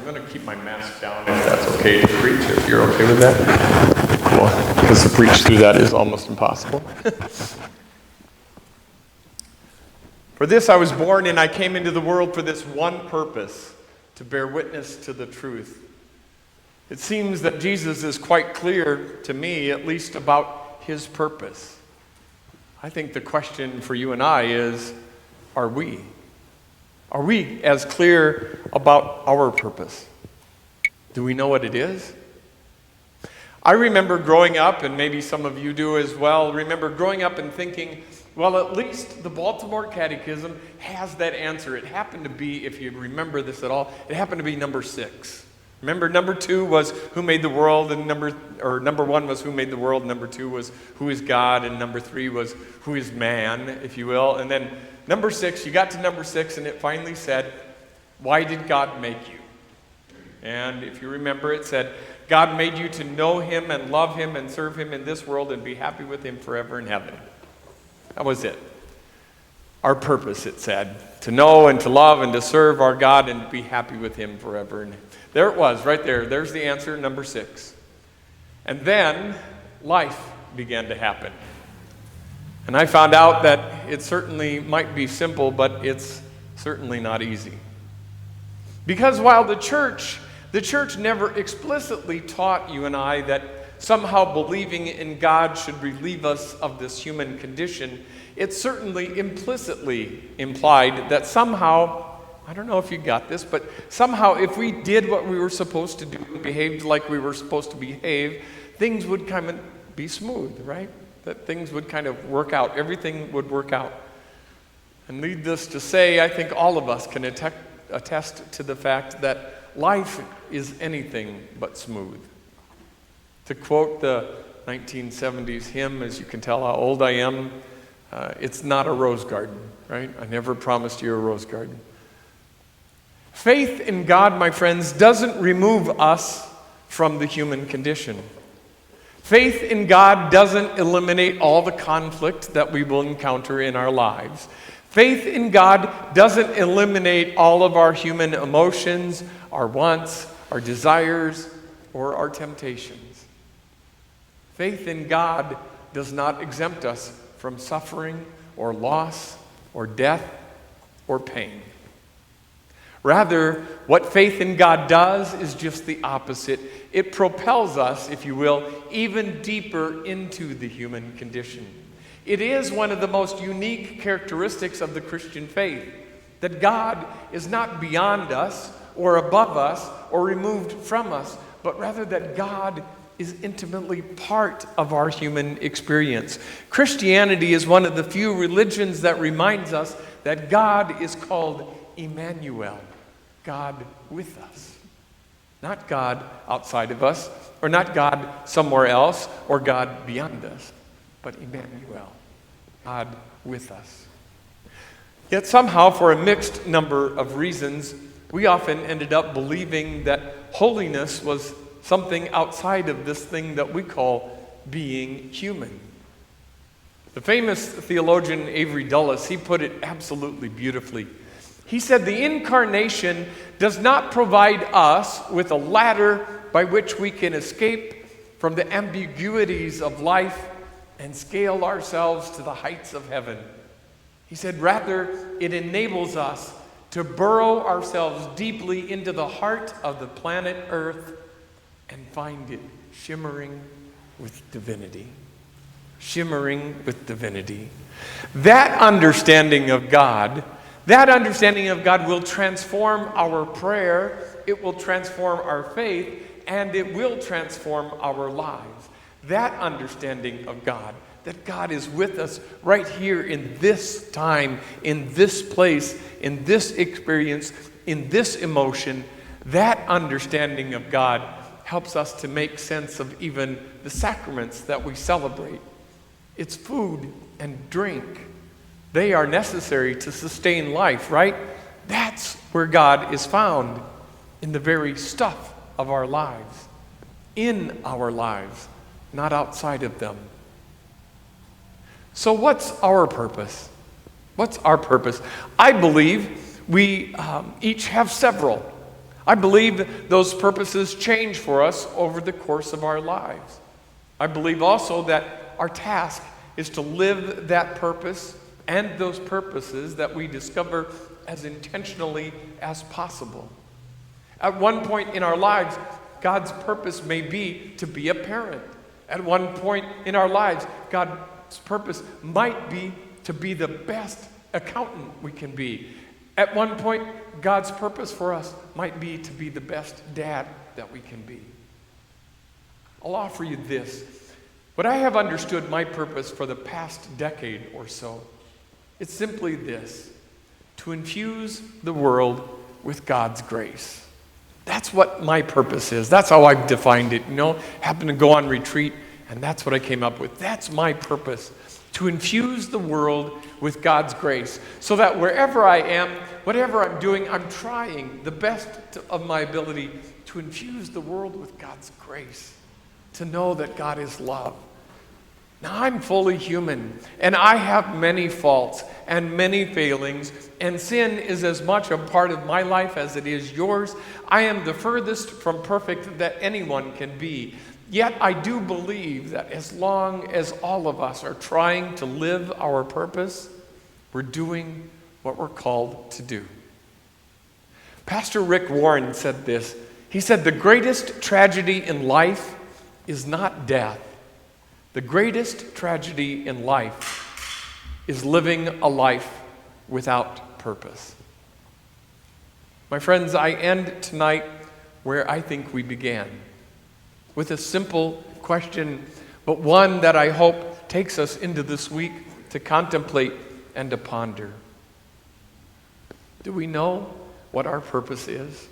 going to keep my mask down if that's okay to preach, if you're okay with that. Cool. Because to preach through that is almost impossible. For this I was born, and I came into the world for this one purpose, to bear witness to the truth. It seems that Jesus is quite clear to me, at least about his purpose. I think the question for you and I is, are we? Are we as clear about our purpose? Do we know what it is? I remember growing up, and maybe some of you do as well, remember growing up and thinking, well, at least the Baltimore Catechism has that answer. It happened to be, if you remember this at all, it happened to be number 6. Remember, number 2 was who made the world, and number 1 was who made the world, number 2 was who is God, and number 3 was who is man, if you will. And then number 6, you got to number 6, and it finally said, why did God make you? And if you remember, it said, God made you to know him and love him and serve him in this world and be happy with him forever in heaven. That was it. Our purpose, it said, to know and to love and to serve our God and be happy with him forever. And there it was, right there. There's the answer, number 6. And then life began to happen. And I found out that it certainly might be simple, but it's certainly not easy. Because while the church never explicitly taught you and I that somehow believing in God should relieve us of this human condition, it certainly implicitly implied that somehow, I don't know if you got this, but somehow if we did what we were supposed to do and behaved like we were supposed to behave, things would kind of be smooth, right? That things would kind of work out. Everything would work out. And needless to say, I think all of us can attest to the fact that life is anything but smooth. To quote the 1970s hymn, as you can tell how old I am, it's not a rose garden, right? I never promised you a rose garden. Faith in God, my friends, doesn't remove us from the human condition. Faith in God doesn't eliminate all the conflict that we will encounter in our lives. Faith in God doesn't eliminate all of our human emotions, our wants, our desires, or our temptations. Faith in God does not exempt us from suffering or loss or death or pain. Rather, what faith in God does is just the opposite. It propels us, if you will, even deeper into the human condition. It is one of the most unique characteristics of the Christian faith, that God is not beyond us or above us or removed from us, but rather that God is intimately part of our human experience. Christianity is one of the few religions that reminds us that God is called Emmanuel, God with us. Not God outside of us, or not God somewhere else, or God beyond us, but Emmanuel, God with us. Yet somehow, for a mixed number of reasons, we often ended up believing that holiness was something outside of this thing that we call being human. The famous theologian Avery Dulles, he put it absolutely beautifully. He said, the incarnation does not provide us with a ladder by which we can escape from the ambiguities of life and scale ourselves to the heights of heaven. He said, rather, it enables us to burrow ourselves deeply into the heart of the planet Earth and find it shimmering with divinity. Shimmering with divinity. That understanding of God will transform our prayer, it will transform our faith, and it will transform our lives. That understanding of God, that God is with us right here in this time, in this place, in this experience, in this emotion, that understanding of God helps us to make sense of even the sacraments that we celebrate. It's food and drink. They are necessary to sustain life, right? That's where God is found, in the very stuff of our lives, in our lives, not outside of them. So what's our purpose? What's our purpose? I believe we each have several. I believe those purposes change for us over the course of our lives. I believe also that our task is to live that purpose and those purposes that we discover as intentionally as possible. At one point in our lives, God's purpose may be to be a parent. At one point in our lives, God's purpose might be to be the best accountant we can be. At one point, God's purpose for us might be to be the best dad that we can be. I'll offer you this. What I have understood my purpose for the past decade or so, it's simply this: to infuse the world with God's grace. That's what my purpose is. That's how I've defined it. Happened to go on retreat, and that's what I came up with. That's my purpose: to infuse the world with God's grace, so that wherever I am, whatever I'm doing, I'm trying the best of my ability to infuse the world with God's grace, to know that God is love. Now, I'm fully human, and I have many faults and many failings, and sin is as much a part of my life as it is yours. I am the furthest from perfect that anyone can be. Yet I do believe that as long as all of us are trying to live our purpose, we're doing what we're called to do. Pastor Rick Warren said this. He said, "The greatest tragedy in life is not death. The greatest tragedy in life is living a life without purpose." My friends, I end tonight where I think we began, with a simple question, but one that I hope takes us into this week to contemplate and to ponder. Do we know what our purpose is?